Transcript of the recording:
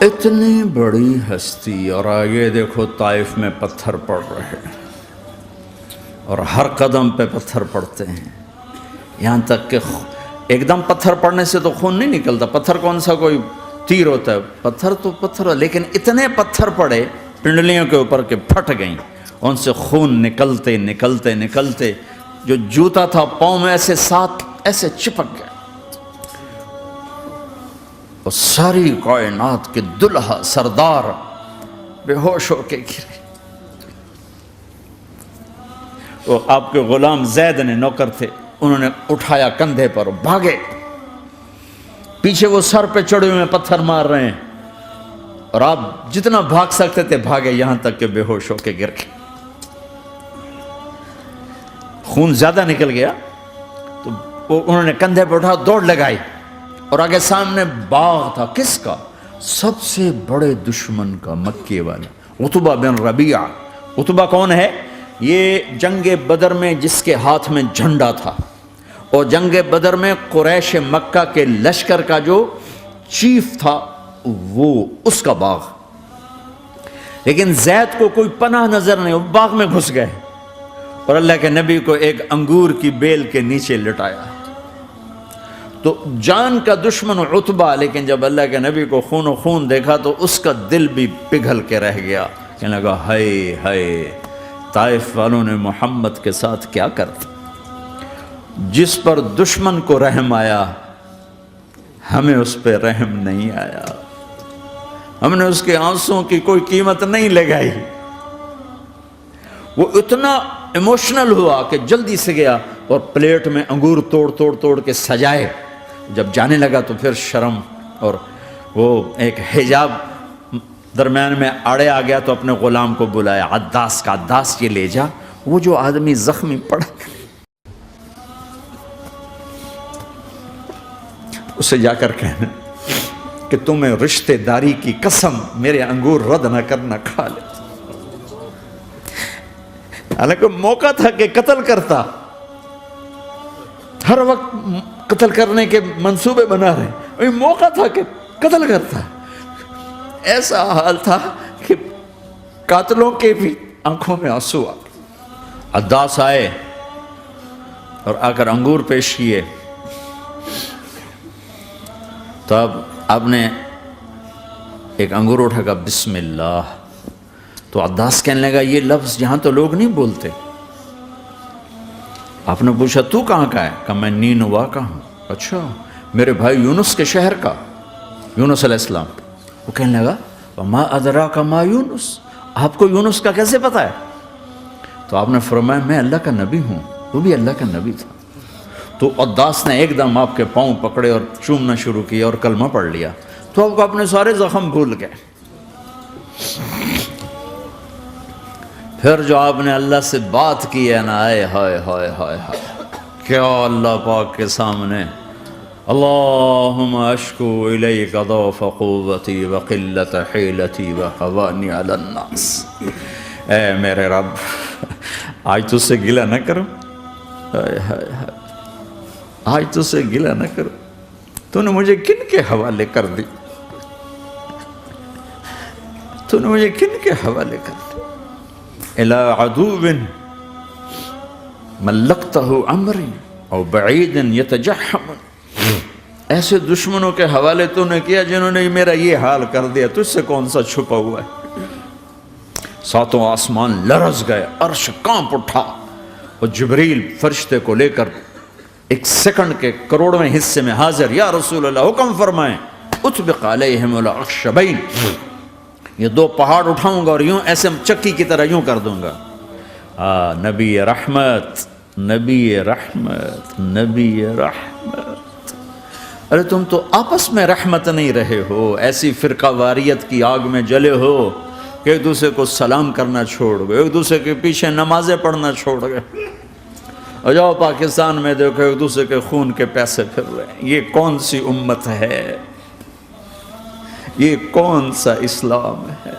اتنی بڑی ہستی، اور آگے دیکھو طائف میں پتھر پڑ رہے ہیں اور ہر قدم پہ پتھر پڑتے ہیں، یہاں تک کہ ایک دم پتھر پڑنے سے تو خون نہیں نکلتا، پتھر کون سا کوئی تیر ہوتا ہے، پتھر تو پتھر، لیکن اتنے پتھر پڑے پنڈلیوں کے اوپر کہ پھٹ گئیں، ان سے خون نکلتے نکلتے نکلتے جو جوتا تھا پاؤں میں ایسے ساتھ ایسے چپک گیا، اور ساری کائنات کے دلہا سردار بے ہوش ہو کے گرے۔ وہ آپ کے غلام زید نے نوکر تھے، انہوں نے اٹھایا کندھے پر، بھاگے، پیچھے وہ سر پہ چڑھے ہوئے پتھر مار رہے ہیں، اور آپ جتنا بھاگ سکتے تھے بھاگے، یہاں تک کہ بے ہوش ہو کے گر گئے۔ خون زیادہ نکل گیا تو انہوں نے کندھے پہ اٹھا دوڑ لگائی، اور آگے سامنے باغ تھا، کس کا؟ سب سے بڑے دشمن کا، مکے والا عتبہ بن ربیعہ۔ عتبہ کون ہے؟ یہ جنگ بدر میں جس کے ہاتھ میں جھنڈا تھا، اور جنگ بدر میں قریش مکہ کے لشکر کا جو چیف تھا وہ اس کا باغ، لیکن زید کو کوئی پناہ نظر نہیں، وہ باغ میں گھس گئے اور اللہ کے نبی کو ایک انگور کی بیل کے نیچے لٹایا۔ تو جان کا دشمن عتبہ، لیکن جب اللہ کے نبی کو خون و خون دیکھا تو اس کا دل بھی پگھل کے رہ گیا، کہنے لگا ہائے ہائے، طائف والوں نے محمد کے ساتھ کیا کرتا۔ جس پر دشمن کو رحم آیا، ہمیں اس پہ رحم نہیں آیا، ہم نے اس کے آنسوں کی کوئی قیمت نہیں لگائی۔ وہ اتنا ایموشنل ہوا کہ جلدی سے گیا اور پلیٹ میں انگور توڑ توڑ توڑ کے سجائے۔ جب جانے لگا تو پھر شرم اور وہ ایک حجاب درمیان میں آڑے آ گیا، تو اپنے غلام کو بلایا، عداس کا، عداس یہ لے جا وہ جو آدمی زخمی پڑا، اسے جا کر کہنا کہ تمہیں رشتے داری کی قسم میرے انگور رد نہ کرنا، کھا لے۔ حالانکہ موقع تھا کہ قتل کرتا، ہر وقت قتل کرنے کے منصوبے بنا رہے، موقع تھا کہ قتل کرتا۔ ایسا حال تھا کہ قاتلوں کے بھی آنکھوں میں آنسو آ گئے۔ عداس آئے اور آ کر انگور پیش کیے، تو اب آپ نے ایک انگور اٹھا کر بسم اللہ، تو عداس کہنے لگا یہ لفظ یہاں تو لوگ نہیں بولتے۔ آپ نے پوچھا تو کہاں کا ہے؟ کہا میں نینوا کا ہوں۔ اچھا، میرے بھائی یونس کے شہر کا، یونس علیہ السلام۔ وہ کہنے لگا وما ادراک ما یونس، آپ کو یونس کا کیسے پتا ہے؟ تو آپ نے فرمایا میں اللہ کا نبی ہوں، وہ بھی اللہ کا نبی تھا۔ تو عداس نے ایک دم آپ کے پاؤں پکڑے اور چومنا شروع کیا اور کلمہ پڑھ لیا، تو آپ کو اپنے سارے زخم بھول گئے۔ پھر جو آپ نے اللہ سے بات کی ہے نا، آئے ہائے ہائے ہائے ہائے، کیا اللہ پاک کے سامنے اللہم اشکو الیک ضعف قوتی وقلت حیلتی وحوانی علی الناس، اے میرے رب آج تجھ سے گلہ نہ کروں، آج تجھ سے گلہ نہ کروں، تو نے مجھے کن کے حوالے کر دی، تو نے مجھے کن کے حوالے کر دی، الی عدو ملکتہ امری او بعید یتجحم، ایسے دشمنوں کے حوالے تو نے کیا جنہوں نے میرا یہ حال کر دیا، تجھ سے کون سا چھپا ہوا ہے۔ ساتوں آسمان لرز گئے، عرش کانپ اٹھا، اور جبریل فرشتے کو لے کر ایک سیکنڈ کے کروڑویں حصے میں حاضر، یا رسول اللہ حکم فرمائیں اطبق علیہم الاخشبین، یہ دو پہاڑ اٹھاؤں گا اور یوں ایسے چکی کی طرح یوں کر دوں گا۔ نبی رحمت، نبی رحمت، نبی رحمت۔ ارے تم تو آپس میں رحمت نہیں رہے ہو، ایسی فرقہ واریت کی آگ میں جلے ہو کہ ایک دوسرے کو سلام کرنا چھوڑ گئے، ایک دوسرے کے پیچھے نمازیں پڑھنا چھوڑ گئے، اور جاؤ پاکستان میں دیکھو ایک دوسرے کے خون کے پیسے پھر رہے ہیں۔ یہ کون سی امت ہے؟ یہ کون سا اسلام ہے؟